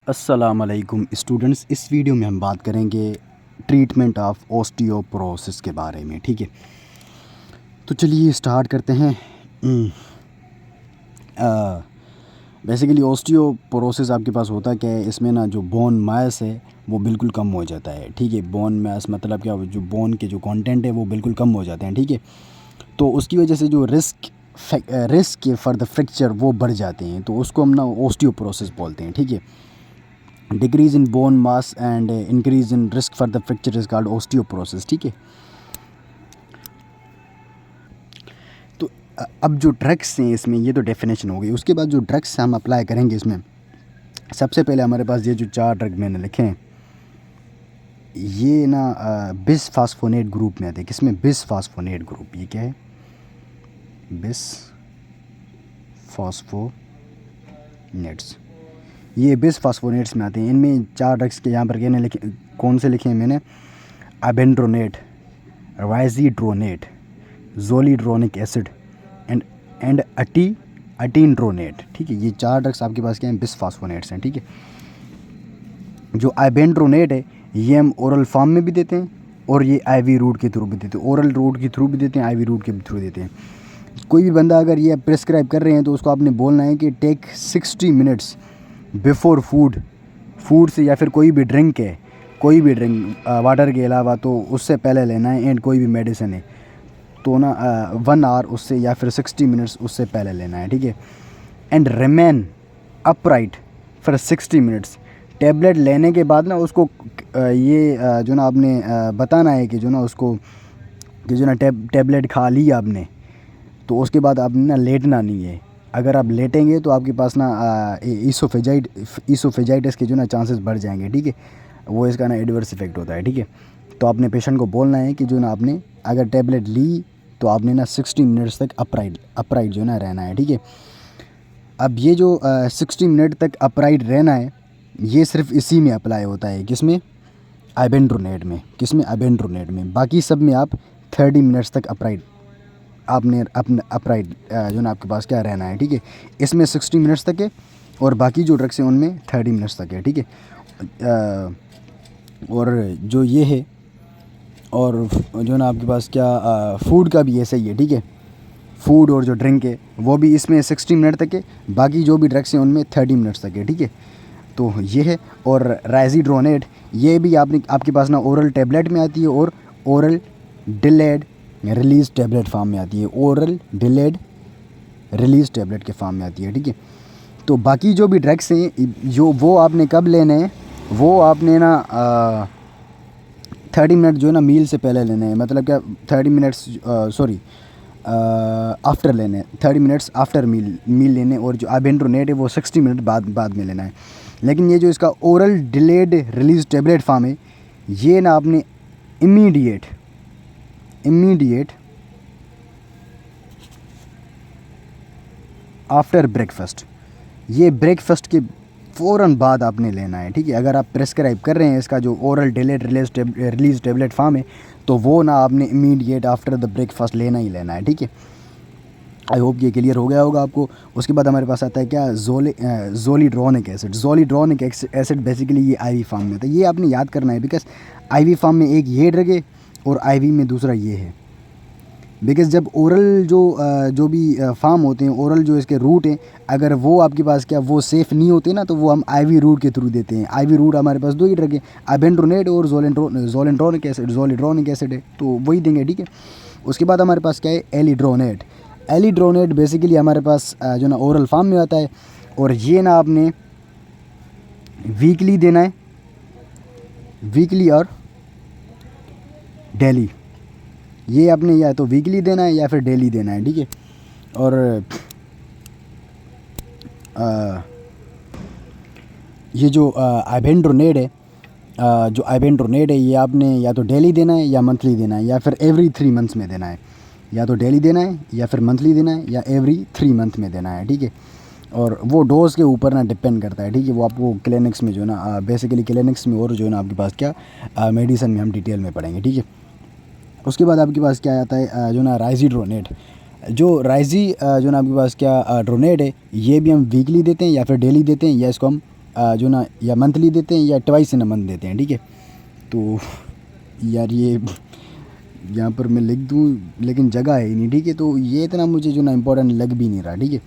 अस्सलामुअलैकुम स्टूडेंट्स। इस वीडियो में हम बात करेंगे ट्रीटमेंट ऑफ ओस्टियोपोरोसिस के बारे में। ठीक है, तो चलिए स्टार्ट करते हैं। बेसिकली ओस्टियोपोरोसिस आपके पास होता क्या है, इसमें ना जो बोन मास है वो बिल्कुल कम हो जाता है। ठीक है, बोन मास मतलब क्या, जो बोन के जो कंटेंट है वो बिल्कुल कम हो जाते हैं। ठीक है, तो उसकी वजह से जो रिस्क फॉर द फ्रैक्चर वो बढ़ जाते हैं, तो उसको हम ना ओस्टियोपोरोसिस बोलते हैं। ठीक है, decrease in bone mass and increase in risk for the fracture is called osteoporosis. ठीक है, तो अब जो ड्रग्स हैं इसमें, ये तो डेफिनेशन हो गई। उसके बाद जो ड्रग्स हम अप्लाई करेंगे इसमें, सबसे पहले हमारे पास ये जो 4 ड्रग मैंने लिखे हैं, ये ना बिसफॉस्फोनेट ग्रुप में आते हैं। किसमें? बिसफॉस्फोनेट ग्रुप। ये क्या है? बिसफॉस्फोनेट्स। ये बिसफॉस्फोनेट्स में आते हैं। इनमें 4 ड्रग्स के यहाँ पर कहने लिखे, कौन से लिखे हैं मैंने? अबेंड्रोनेट, राइजीड्रोनेट, जोलिड्रोनिक एसिड एंड अटीनड्रोनेट। ठीक है, ये 4 ड्रग्स आपके पास क्या हैं? बिसफॉस्फोनेट्स हैं। ठीक है, जो अबेंड्रोनेट है ये हम ओरल फॉर्म में भी देते हैं और ये आईवी रूट के थ्रू भी देते हैं। ओरल रूट के थ्रू भी देते हैं, आईवी रूट के थ्रू देते हैं। कोई भी बंदा अगर ये प्रिस्क्राइब कर रहे हैं तो उसको आपने बोलना है कि टेक 60 मिनट्स बिफोर फूड से, या फिर कोई भी ड्रिंक है, कोई भी ड्रिंक वाटर के अलावा, तो उससे पहले लेना है। एंड कोई भी मेडिसिन है तो ना 1 आवर उससे, या फिर 60 मिनट्स उससे पहले लेना है। ठीक है, and remain upright for 60 minutes. Tablet लेने के बाद ना उसको जो ना आपने बताना है कि जो ना उसको, कि जो ना टेबलेट खा ली आपने, तो उसके बाद आपने ना लेटना नहीं है। अगर आप लेटेंगे तो आपके पास ना ईसोफेजाइटिस के जो ना चांसेस बढ़ जाएंगे। ठीक है, वो इसका ना एडवर्स इफेक्ट होता है। ठीक है, तो आपने पेशेंट को बोलना है कि जो ना आपने अगर टेबलेट ली तो आपने ना 60 मिनट्स तक अपराइट जो ना रहना है। ठीक है, अब ये जो 60 मिनट तक अपराइट रहना है, ये सिर्फ इसी में अप्लाई होता है। किसमें? अबेंड्रोनेट में। किसमें? अबेंड्रोनेट में। बाकी सब में आप 30 मिनट्स तक अपराइट, आपने अपने अपराइट जो ना आपके पास क्या रहना है। ठीक है, इसमें 60 मिनट्स तक है और बाकी जो ड्रग्स हैं उनमें 30 मिनट्स तक है। ठीक है, और जो ये है, और जो ना आपके पास क्या फूड का भी ऐसा ही है। ठीक है, फूड और जो ड्रिंक है वो भी इसमें 60 मिनट तक है, बाकी जो भी ड्रग्स हैं उनमें 30 मिनट्स तक है। ठीक है, तो ये है। और राइजीड्रोनेट, ये भी आपके पास ना ओरल टैबलेट में आती है और oral delayed release tablet form में आती है। ओरल डिलेड रिलीज टैबलेट के फॉर्म में आती है। ठीक है, तो बाकी जो भी ड्रग्स हैं जो, वो आपने कब लेने हैं? वो आपने ना 30 मिनट जो है ना मील से पहले लेने हैं। मतलब क्या, 30 मिनट्स आफ्टर लेने, 30 मिनट्स आफ्टर मील लेने। और जो अबेंड्रोनेट है वो 60 मिनट बाद में लेना है। लेकिन ये जो इसका oral delayed release tablet form है, ये ना आपने इमीडिएट आफ्टर ब्रेकफास्ट, ये ब्रेकफास्ट के फ़ौरन बाद आपने लेना है। ठीक है, अगर आप प्रेस्क्राइब कर रहे हैं इसका जो oral delayed release tablet form है, तो वो ना आपने इमीडिएट आफ्टर द ब्रेकफास्ट लेना ही लेना है। ठीक है, आई होप ये क्लियर हो गया होगा आपको। उसके बाद हमारे पास आता है क्या? जोलिड्रोनिक एसिड। जोलिड्रोनिक एसिड बेसिकली ये आईवी फॉर्म में आता है। ये आपने याद करना है, बिकॉज आईवी फॉर्म में एक ये ड्रग है और आईवी में दूसरा ये है। बिकॉज जब ओरल जो भी फार्म होते हैं, ओरल जो इसके रूट हैं, अगर वो आपके पास क्या, वो सेफ़ नहीं होते ना, तो वो हम आईवी रूट के थ्रू देते हैं। आईवी रूट हमारे पास 2 ही ड्रग है, अबेंड्रोनेट और जोलिड्रोनिक एसिड है, तो वही देंगे। ठीक है, उसके बाद हमारे पास क्या है? एलिड्रोनेट बेसिकली हमारे पास जो ना ओरल फार्म में आता है, और ये ना आपने वीकली देना है, वीकली और डेली। ये आपने या तो वीकली देना है या फिर डेली देना है। ठीक है, और ये जो अबेंड्रोनेट है, ये आपने या तो डेली देना है या मंथली देना है, या फिर एवरी 3 मंथ्स में देना है। या तो डेली देना है या फिर मंथली देना है या एवरी 3 मंथ में देना है। ठीक है, और वो डोज के ऊपर ना डिपेंड करता है। ठीक है, वो आपको क्लिनिक्स में जो है ना बेसिकली क्लिनिक्स में, और जो है ना आपके पास क्या मेडिसिन में हम डिटेल में पढ़ेंगे। ठीक है, उसके बाद आपके पास क्या आता है? जो ना राइजीड्रोनेट। जो ना आपके पास क्या ड्रोनेट है, ये भी हम वीकली देते हैं या फिर डेली देते हैं, या इसको हम जो ना या मंथली देते हैं या ट्वाइस इन अ मंथ देते हैं, ठीक है। तो यार ये यहाँ पर मैं लिख दूँ लेकिन जगह है ही नहीं, ठीक है। तो ये इतना मुझे जो ना इम्पोर्टेंट लग भी नहीं रहा, ठीक है।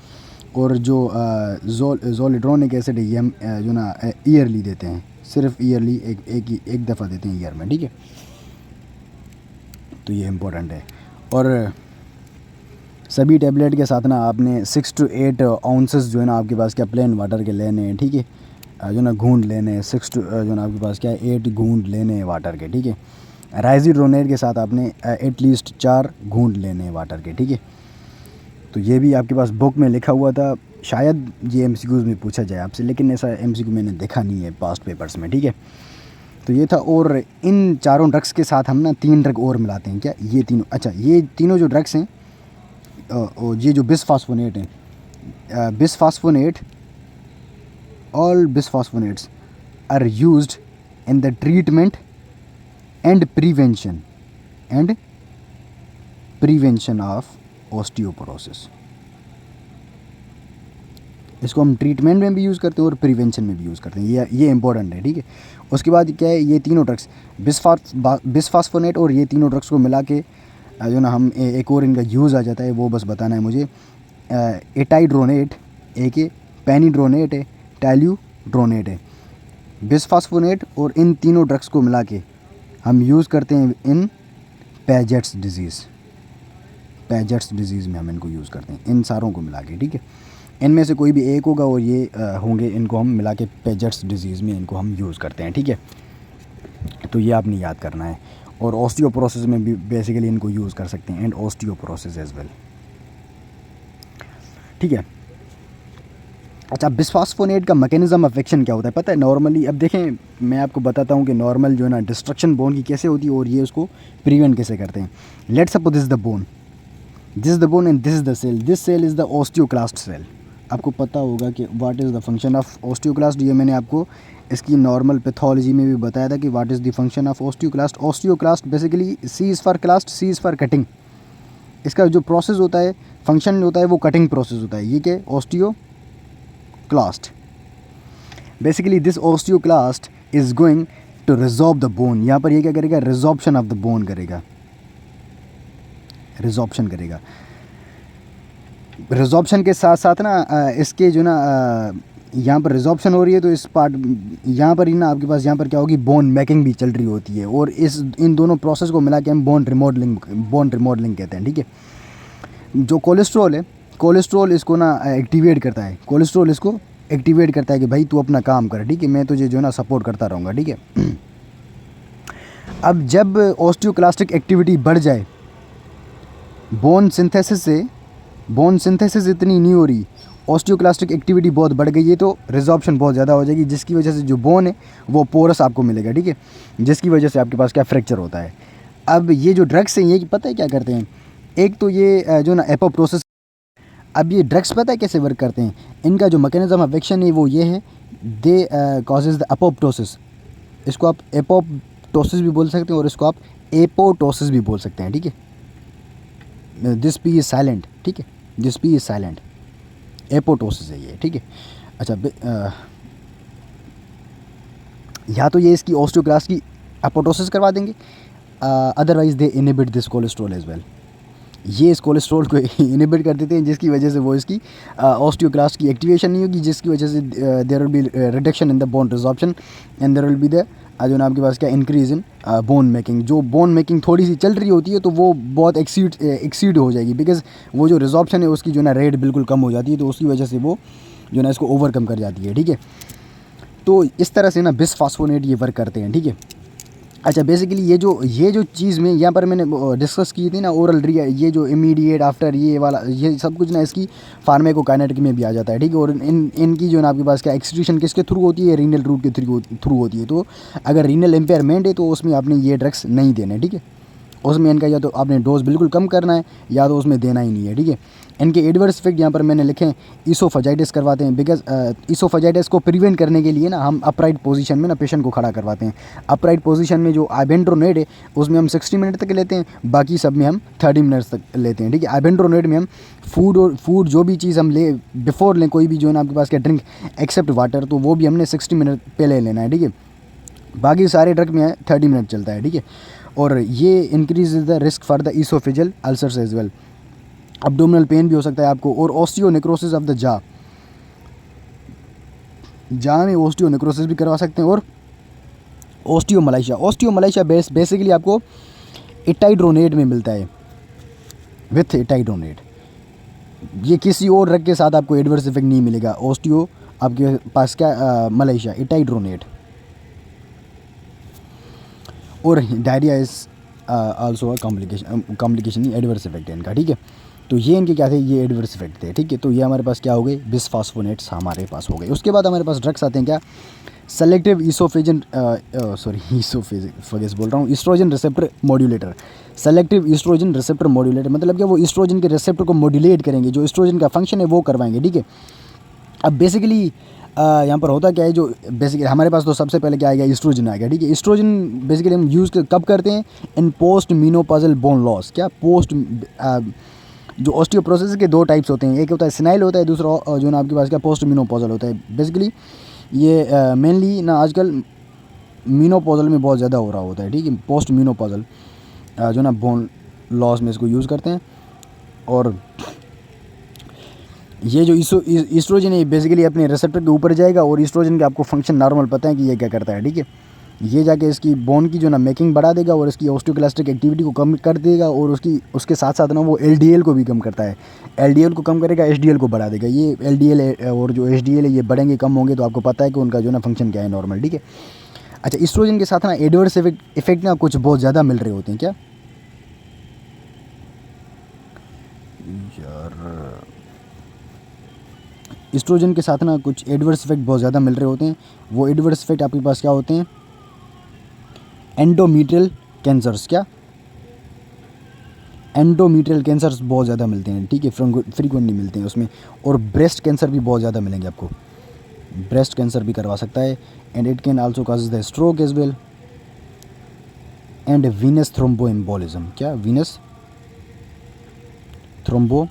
और जो जोलिड्रोनिक एसिड है ये हम जो ना ईयरली देते हैं, सिर्फ ईयरली एक दफ़ा देते हैं ईयर में, ठीक है। तो ये इम्पोर्टेंट है। और सभी टैबलेट के साथ ना आपने 6 to 8 आउंसेस जो है ना आपके पास क्या प्लेन वाटर के लेने हैं, ठीक है। जो ना घूंट लेने हैं 6 to जो ना आपके पास क्या 8 घूंट लेने हैं वाटर के, ठीक है। राइजीड्रोनेट के साथ आपने एटलीस्ट 4 घूंट लेने हैं वाटर के, ठीक है। तो ये भी आपके पास बुक में लिखा हुआ था, शायद ये एमसीक्यूज़ में पूछा जाए आपसे, लेकिन ऐसा एमसीक्यू मैंने देखा नहीं है पास्ट पेपर्स में, ठीक है। तो ये था। और इन चारों ड्रग्स के साथ हम ना 3 ड्रग और मिलाते हैं, क्या ये तीनों, अच्छा ये तीनों जो ड्रग्स हैं ये जो बिसफॉस्फोनेट हैं, bisphosphonate, all bisphosphonates are used in the treatment and prevention of osteoporosis. इसको हम ट्रीटमेंट में भी यूज़ करते हैं और प्रिवेंशन में भी यूज़ करते हैं, ये इंपॉर्टेंट है, ठीक है। उसके बाद क्या है, ये तीनों ड्रग्स बिसफॉस्फोनेट और ये तीनों ड्रग्स को मिला के जो ना हम एक और इनका यूज़ आ जाता है, वो बस बताना है मुझे। एटाइड्रोनेट एक है, पेनिड्रोनेट है, टैल्यूड्रोनेट है, बिसफॉस्फोनेट, और इन तीनों ड्रग्स को मिला के हम यूज़ करते हैं इन पेजेट्स डिजीज़ में हम इनको यूज़ करते हैं, इन सारों को मिला के, ठीक है। इनमें से कोई भी एक होगा और ये होंगे, इनको हम मिला के पेजेट्स डिजीज़ में इनको हम यूज़ करते हैं, ठीक है। तो ये आपने याद करना है। और ऑस्टियोपोरोसिस में भी बेसिकली इनको यूज़ कर सकते हैं, एंड ऑस्टियोपोरोसिस एज वेल, ठीक है। अच्छा, बिसफॉस्फोनेट का मैकेनिज्म ऑफ एक्शन क्या होता है पता है? नॉर्मली अब देखें, मैं आपको बताता हूँ कि नॉर्मल जो है ना डिस्ट्रक्शन बोन की कैसे होती है और ये उसको प्रिवेंट कैसे करते हैं। Let's suppose this is the bone and this is the cell, this cell is the osteoclast cell. आपको पता होगा कि what is the function of osteoclast, ये मैंने आपको इसकी नॉर्मल पैथोलॉजी में भी बताया था कि what is the function of osteoclast. Osteoclast basically C is for clast, C is for cutting. इसका जो प्रोसेस होता है, फंक्शन होता है, वो कटिंग प्रोसेस होता है। ये क्या, osteoclast. Basically this osteoclast is going to resorb the bone. यहाँ पर ये क्या करेगा, रिजॉर्प्शन ऑफ द बोन करेगा, रिजॉर्प्शन करेगा। रिजॉर्प्शन के साथ साथ ना इसके जो ना यहाँ पर रिजॉर्प्शन हो रही है, तो इस पार्ट यहाँ पर ही ना आपके पास यहाँ पर क्या होगी, बोन मेकिंग भी चल रही होती है। और इन दोनों प्रोसेस को मिला के हम बोन रिमॉडलिंग कहते हैं, ठीक है। जो कोलेस्ट्रॉल है, कोलेस्ट्रॉल इसको ना एक्टिवेट करता है, कोलेस्ट्रॉल इसको एक्टिवेट करता है कि भाई तू अपना काम कर, ठीक है, मैं तुझे जो ना सपोर्ट करता रहूँगा, ठीक है। अब जब ऑस्टियोक्लास्टिक एक्टिविटी बढ़ जाए, बोन सिंथेसिस इतनी नहीं हो रही, ऑस्टियोक्लास्टिक एक्टिविटी बहुत बढ़ गई है, तो रिजॉर्प्शन बहुत ज़्यादा हो जाएगी, जिसकी वजह से जो बोन है वो पोरस आपको मिलेगा, ठीक है, जिसकी वजह से आपके पास क्या फ्रैक्चर होता है। अब ये जो ड्रग्स हैं, ये पता है क्या करते हैं, एक तो ये जो ना एपोप्टोसिस। अब ये ड्रग्स पता है कैसे वर्क करते हैं, इनका जो मैकेनिज्म ऑफ एक्शन है वो ये है, दे कॉजेज द अपोप्टोसिस। इसको आप एपोप्टोसिस भी बोल सकते हैं और इसको आप एपोटोसिस भी बोल सकते हैं, ठीक है। दिस पी इज़ साइलेंट, ठीक है, this P is silent, apoptosis है ये, ठीक है। अच्छा, या तो ये इसकी ऑस्टियोक्लास्ट की एपोटोसिस करवा देंगे, otherwise they inhibit this cholesterol as well. ये इस कोलेस्ट्रॉल को इनहिबिट कर देते हैं, जिसकी वजह से वो इसकी ऑस्टियोक्लास्ट की एक्टिवेशन नहीं होगी, जिसकी वजह से there will be reduction in the bone resorption and there will be the जो ना आपके पास क्या इंक्रीज इन बोन मेकिंग। जो बोन मेकिंग थोड़ी सी चल रही होती है तो वो बहुत एक्सीड हो जाएगी, बिकॉज वो जो रिजॉर्प्शन है उसकी जो ना रेट बिल्कुल कम हो जाती है, तो उसकी वजह से वो जो ना इसको ओवरकम कर जाती है, ठीक है। तो इस तरह से ना बिसफॉस्फोनेट ये वर्क करते हैं, ठीक है। अच्छा, बेसिकली ये जो चीज़ में यहाँ पर मैंने डिस्कस की थी ना, ओरल ये जो इमीडिएट आफ्टर ये वाला, ये सब कुछ ना इसकी फार्माकोकाइनेटिक में भी आ जाता है, ठीक है। और इनकी जो ना आपके पास क्या एक्सक्रीशन किसके थ्रू होती है, रीनल रूट के थ्रू होती है। तो अगर रीनल इम्पेयरमेंट है तो उसमें आपने ये ड्रग्स नहीं देने, ठीक है। उसमें इनका या तो आपने डोज बिल्कुल कम करना है या तो उसमें देना ही नहीं है, ठीक है। इनके एडवर्स इफेक्ट यहाँ पर मैंने लिखे हैं, ईसोफेजाइटिस करवाते हैं, बिकॉज ईसोफेजाइटिस को प्रिवेंट करने के लिए ना हम अपराइट पोजीशन में ना पेशेंट को खड़ा करवाते हैं। अपराइट पोजीशन में जो आइबेंड्रोनेट है उसमें हम 60 मिनट तक लेते हैं, बाकी सब में हम 30 मिनट्स तक लेते हैं, ठीक है। आइबेंड्रोनेट में हम फूड जो भी चीज़ हम ले बिफोर लें, कोई भी जो है ना आपके पास क्या ड्रिंक एक्सेप्ट वाटर, तो वो भी हमने 60 मिनट पहले लेना है, ठीक है। बाकी सारे ड्रग में 30 मिनट चलता है, ठीक है। और ये increase the risk for the oesophageal ulcers as well. Abdominal pain भी हो सकता है आपको, और ऑस्टियोनेक्रोसिस ऑफ द जा में ऑस्टियोनेक्रोसिस भी करवा सकते हैं। और ऑस्टियोमलाइशिया बेसिकली आपको इटाइड्रोनेट में मिलता है, विथ इटाइड्रोनेट। ये किसी और ड्रग के साथ आपको एडवर्स इफेक्ट नहीं मिलेगा। ऑस्टियो आपके पास क्या मलेशिया इटाइड्रोनेट। और diarrhoea is also complication adverse effect है इनका, ठीक है। तो ये इनके क्या थे, ये एडवर्स इफेक्ट थे, ठीक है। तो ये हमारे पास क्या हो गए, बिसफॉस्फोनेट्स हमारे पास हो गए। उसके बाद हमारे पास ड्रग्स आते हैं क्या, selective oestrogen receptor modulator. Selective oestrogen receptor modulator मतलब क्या, वो ईस्ट्रोजन के रिसेप्टर को मॉड्यूलेट करेंगे, जो ईस्ट्रोजन का फंक्शन है वो करवाएंगे, ठीक है। अब बेसिकली यहाँ पर होता क्या है, जो बेसिकली हमारे पास तो सबसे पहले क्या आएगा, ईस्ट्रोजन आएगा, ठीक है। ईस्ट्रोजन बेसिकली हम यूज़ कब करते हैं, इन पोस्ट मीनोपॉजल बोन लॉस। क्या पोस्ट जो ऑस्टियोप्रोसिस के दो टाइप्स होते हैं, एक होता है सिनाइल होता है, दूसरा जो ना आपके पास क्या पोस्ट मीनोपॉजल होता है। बेसिकली ये मेनली ना आजकल मीनोपॉजल में बहुत ज़्यादा हो रहा होता है, ठीक है। पोस्ट मीनोपॉजल जो ना बोन लॉस में इसको यूज़ करते हैं। और ये जो ईस्ट्रोजन है बेसिकली अपने रिसेप्टर के ऊपर जाएगा, और ईस्ट्रोजन का आपको फंक्शन नॉर्मल पता है कि ये क्या करता है, ठीक है। ये जाके इसकी बोन की जो ना मेकिंग बढ़ा देगा और इसकी ऑस्टियोक्लास्टिक एक्टिविटी को कम कर देगा, और उसके साथ साथ ना वो एलडीएल को भी कम करता है। एलडीएल को कम करेगा, एचडीएल को बढ़ा देगा। ये एलडीएल और जो एचडीएल है ये बढ़ेंगे कम होंगे, तो आपको पता है कि उनका जो ना फंक्शन क्या है नॉर्मल, ठीक है। अच्छा, ईस्ट्रोजन के साथ ना एडवर्स इफेक्ट ना कुछ बहुत ज़्यादा मिल रहे होते हैं क्या यार, ईस्ट्रोजन के साथ ना कुछ एडवर्स इफेक्ट बहुत ज़्यादा मिल रहे होते हैं। वो एडवर्स इफेक्ट आपके पास क्या होते हैं, एंडोमीट्रियल कैंसर्स। क्या एंडोमीट्रियल कैंसर्स बहुत ज़्यादा मिलते हैं, ठीक है, फ्रीक्वेंटली मिलते हैं उसमें। और ब्रेस्ट कैंसर भी बहुत ज़्यादा मिलेंगे आपको, ब्रेस्ट कैंसर भी करवा सकता है। And it can also cause the stroke as well, and venous thromboembolism. क्या venous thrombo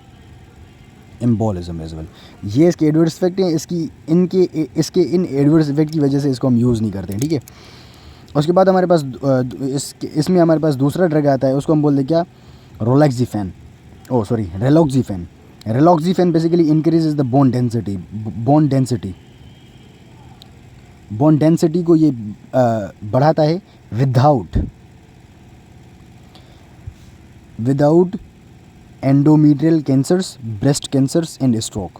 embolism as well. ये इसके एडवर्स इफेक्ट हैं। इसके इन एडवर्स इफेक्ट की वजह से इसको हम यूज़ नहीं करते हैं, ठीक है। उसके बाद हमारे पास इसमें हमारे पास दूसरा ड्रग आता है, उसको हम बोलते हैं क्या, raloxifene. Raloxifene basically increases the bone density को ये बढ़ाता है without endometrial cancers, breast cancers and stroke.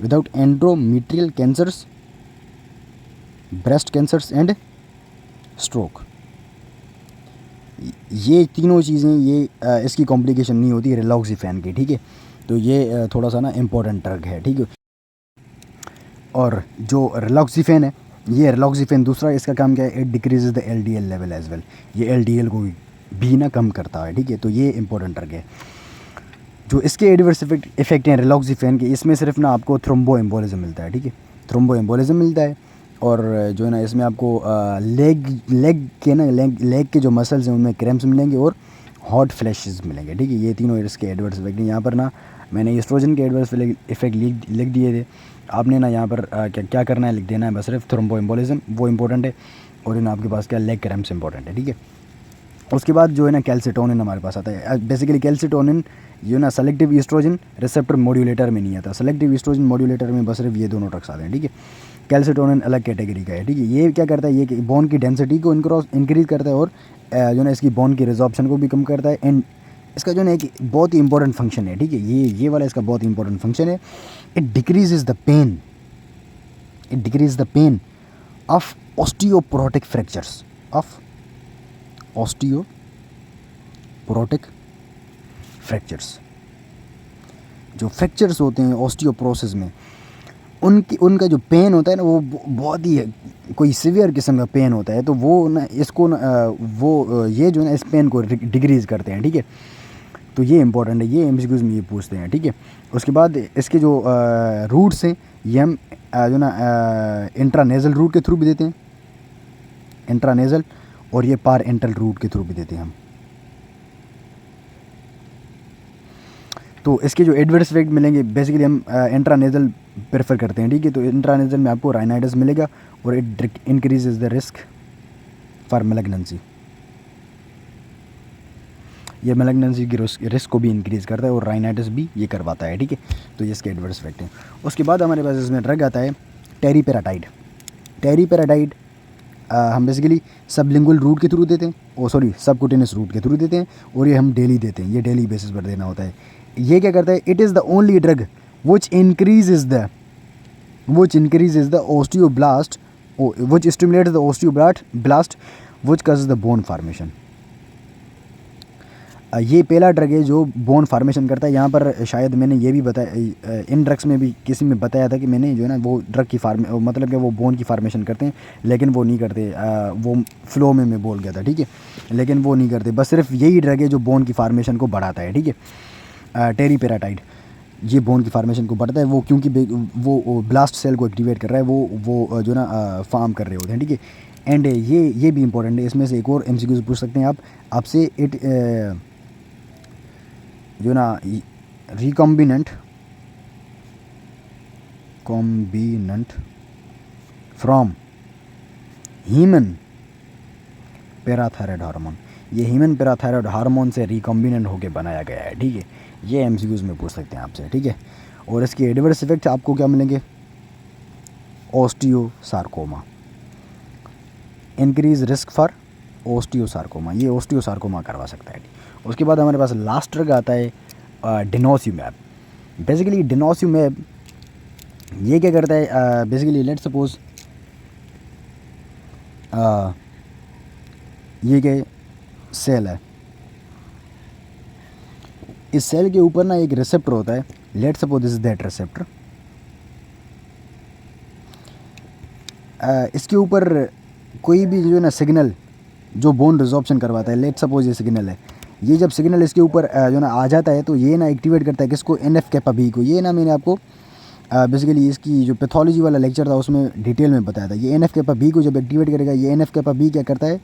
Without endometrial cancers, breast cancers and stroke, ये तीनों चीज़ें ये इसकी कॉम्प्लिकेशन नहीं होती रेलॉक्सीफेन की, ठीक है। तो ये थोड़ा सा ना इम्पोर्टेंट ड्रग है, ठीक है। और जो रेलॉक्सीफेन है, ये रेलॉक्सीफेन दूसरा इसका काम क्या है, it decreases the LDL level as well. ये एलडीएल को भी ना कम करता है, ठीक है। तो ये इंपॉर्टेंट ड्रग है। जो इसके एडवर्स इफेक्ट हैं रेलॉक्सीफेन के, इसमें सिर्फ ना आपको थ्रोम्बोएम्बोलिज्म मिलता है, ठीक है, थ्रोम्बोएम्बोलिज्म मिलता है। और जो है ना इसमें आपको लेग के जो मसल्स हैं उनमें क्रैम्प्स मिलेंगे और हॉट फ्लैशेस मिलेंगे, ठीक है। ये तीनों इसके एडवर्स इफेक्ट हैं। यहाँ पर ना मैंने एस्ट्रोजन के एडवर्स इफेक्ट लिख दिए थे, आपने ना यहाँ पर क्या करना है, लिख देना है बस सिर्फ थ्रोम्बोएम्बोलिज्म, वो इंपॉर्टेंट है। और ना आपके पास क्या लेग क्रैम्प्स इंपॉर्टेंट है, ठीक है। उसके बाद जो है ना कैल्सिटोनिन हमारे पास आता है। बेसिकली कैल्सिटोनिन जो ना सेलेक्टिव ईस्ट्रोजन रिसेप्टर मॉड्यूलेटर में नहीं आता, सेलेक्टिव ईस्ट्रोजन मॉड्यूलेटर में बस सिर्फ ये दोनों ड्रग्स आते हैं, ठीक है। कैल्सिटोनिन अलग कैटेगरी का है, ठीक है। ये क्या करता है, ये बोन की डेंसिटी को इंक्रीज करता है, और जो ना इसकी बोन की रिजॉर्प्शन को भी कम करता है। एंड इसका जो ना एक बहुत ही इंपॉर्टेंट फंक्शन है, ठीक है, ये वाला इसका बहुत ही इंपॉर्टेंट फंक्शन है, it decreases the pain of osteoporotic fractures, जो फ्रैक्चर्स होते हैं ऑस्टियोपोरोसिस में, उनका जो पेन होता है ना वो बहुत ही कोई सीवियर किस्म का पेन होता है तो वो ना इसको ना वो ये जो है ना इस पेन को डिक्रीज़ करते हैं, ठीक है। तो ये इंपॉर्टेंट है, ये एमसीक्यूज़ में ये पूछते हैं, ठीक है। उसके बाद इसके जो रूट्स हैं ये हम जो ना इंट्रानेज़ल रूट के थ्रू भी देते हैं, इंट्रानेज़ल, और ये पार एंट्रल रूट के थ्रू भी देते हैं हम। तो इसके जो एडवर्स इफेक्ट मिलेंगे बेसिकली हम इंट्रानेज़ल प्रेफर करते हैं, ठीक है। तो इंट्रानेज़ल में आपको राइनाइटिस मिलेगा और it increases the risk for malignancy, ये मैलिग्नेंसी की रिस्क को भी इंक्रीज़ करता है और राइनाइटिस भी ये करवाता है, ठीक है। तो ये इसके एडवर्स इफेक्ट हैं। उसके बाद हमारे पास इसमें ड्रग आता है टेरीपेराटाइड। टेरीपेराटाइड हम बेसिकली सबलिंगुअल रूट के थ्रू देते हैं, ओ सॉरी सबक्यूटेनियस रूट के थ्रू देते हैं, और ये हम डेली देते हैं, ये डेली बेसिस पर देना होता है। ये क्या करता है, it is the only drug which increases the osteoblast which stimulates the osteoblast which causes the bone formation. ये पहला ड्रग है जो बोन फार्मेशन करता है। यहाँ पर शायद मैंने ये भी बताया, इन ड्रग्स में भी किसी में बताया था कि मैंने जो है ना वो ड्रग की मतलब कि वो बोन की फार्मेशन करते हैं, लेकिन वो नहीं करते, वो फ्लो में मैं बोल गया था, ठीक है। लेकिन वो नहीं करते, बस सिर्फ यही ड्रग है जो बोन की फार्मेशन को बढ़ाता है, ठीक है। टेरीपेराटाइड ये बोन की फार्मेशन को बढ़ाता है, वो क्योंकि वो ब्लास्ट सेल को एक्टिवेट कर रहा है, वो जो ना फार्म कर रहे होते हैं, ठीक है। एंड ये भी इंपॉर्टेंट है, इसमें से एक और एमसीक्यूज पूछ सकते हैं आप आपसे। इट जो ना रिकॉम्बिनेंट फ्रॉम हीमन पैराथायरॉयड हार्मोन, ये हीमन पैराथायरॉयड हार्मोन से रिकॉम्बिनेंट होकर बनाया गया है, ठीक है। ये एमसीक्यूज में पूछ सकते हैं आपसे, ठीक है। और इसके एडवर्स इफेक्ट आपको क्या मिलेंगे, ओस्टियोसार्कोमा, इंक्रीज रिस्क फॉर ओस्टियोसार्कोमा, ये ओस्टियोसार्कोमा करवा सकता है। उसके बाद हमारे पास लास्ट ड्रग आता है डेनोस्यूमैब। बेसिकली डेनोस्यूमैब ये क्या करता है, बेसिकली लेट्स सपोज ये क्या सेल है, इस सेल के ऊपर ना एक रिसेप्टर होता है, let's suppose this is that receptor. इसके ऊपर कोई भी जो है ना सिग्नल जो बोन रिजॉर्प्शन करवाता है, लेट्स सपोज ये सिग्नल है, ये जब सिग्नल इसके ऊपर जो ना आ जाता है तो ये ना एक्टिवेट करता है किसको, एनएफ कैपा बी को। ये ना मैंने आपको बेसिकली इसकी जो पैथोलॉजी वाला लेक्चर था उसमें डिटेल में बताया था। ये एनएफ कैपा बी को जब एक्टिवेट करेगा, ये एनएफ कैपा बी क्या करता है,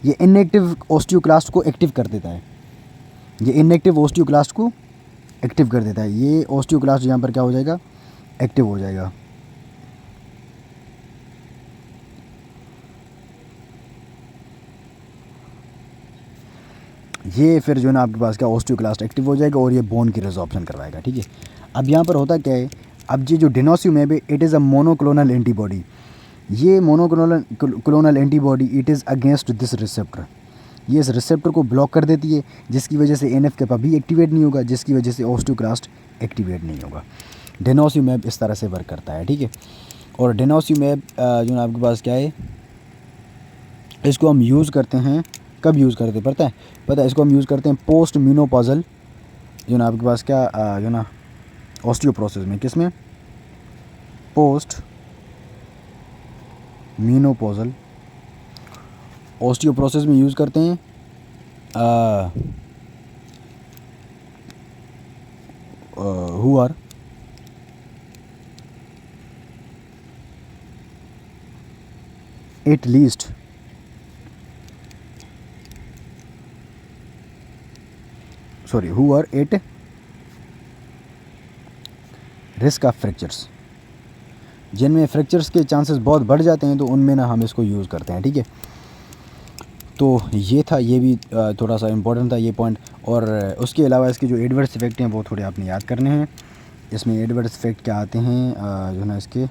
ये इनएक्टिव ओस्टियोक्लास्ट को एक्टिव कर देता है, ये इनएक्टिव ओस्टियोक्लास्ट को एक्टिव कर देता है। ये ओस्टियोक्लास्ट यहाँ पर क्या हो जाएगा, एक्टिव हो जाएगा। ये फिर जो है ना आपके पास क्या ओस्टियोक्लास्ट एक्टिव हो जाएगा और ये बोन की रिजॉर्प्शन करवाएगा, ठीक है। अब यहाँ पर होता क्या है, अब ये जो डेनोस्यूमैब है it is a monoclonal antibody. ये monoclonal antibody it is against this receptor, ये इस रिसेप्टर को ब्लॉक कर देती है, जिसकी वजह से एनएफ कैपा भी एक्टिवेट नहीं होगा, जिसकी वजह से ओस्टियोक्लास्ट एक्टिवेट नहीं होगा। डेनोस्यूमैब इस तरह से वर्क करता है, ठीक है। और डेनोस्यूमैब जो ना आपके पास क्या है, इसको हम यूज़ करते हैं, कब यूज़ करते हैं पता है, इसको हम यूज़ करते हैं पोस्ट मीनोपॉजल जो ना आपके पास क्या जो ना ऑस्टियोप्रोसिस में, किस में, पोस्ट मीनोपॉजल ऑस्टियोप्रोसिस में यूज़ करते हैं। Who are at least who are at risk of fractures, जिनमें फ्रैक्चर्स के चांसेस बहुत बढ़ जाते हैं तो उनमें ना हम इसको यूज़ करते हैं, ठीक है। तो ये था, ये भी थोड़ा सा इम्पोर्टेंट था ये पॉइंट। और उसके अलावा इसके जो एडवर्स इफेक्ट हैं वो थोड़े आपने याद करने हैं। इसमें एडवर्स इफेक्ट क्या आते हैं जो है ना इसके,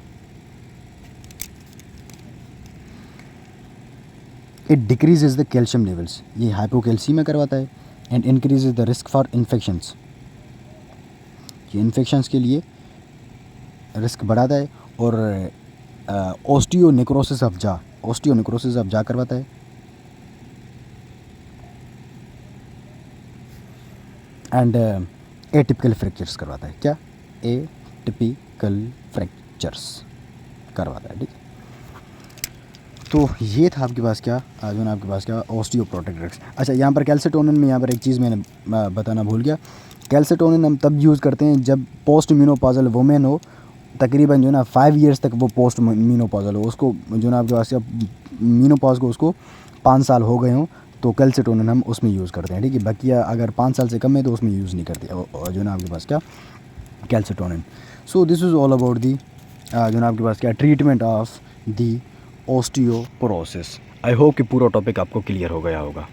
it decreases the calcium levels, ये हाइपोकैल्सीमिया करवाता है। And increases the risk for infections, ये इन्फेक्शंस के लिए रिस्क बढ़ाता है। और ओस्टियोनेक्रोसिस ऑफ जा करवाता है। एंड एटिपिकल फ्रैक्चर्स करवाता है, क्या, एटिपिकल फ्रैक्चर्स करवाता है, ठीक है। तो ये था आपके पास क्या जो ना आपके पास क्या ऑस्टियोपोरोटिक ड्रग्स। अच्छा, यहाँ पर कैल्सिटोनिन में यहाँ पर एक चीज़ मैंने बताना भूल गया। कैल्सिटोनिन हम तब यूज़ करते हैं जब पोस्ट मेनोपॉजल वुमेन हो, तकरीबन जो ना 5 इयर्स तक वो पोस्ट मेनोपॉजल हो, उसको जो ना आपके पास क्या मेनोपॉज को उसको 5 साल हो गए हों, तो कैल्सिटोनिन हम उसमें यूज़ करते हैं, ठीक है। बाकी अगर 5 साल से कम है तो उसमें यूज़ नहीं करते जो ना आपके पास क्या calcitonin. So this is all about the जो ना आपके पास क्या treatment of the osteoporosis. I hope कि पूरा टॉपिक आपको क्लियर हो गया होगा।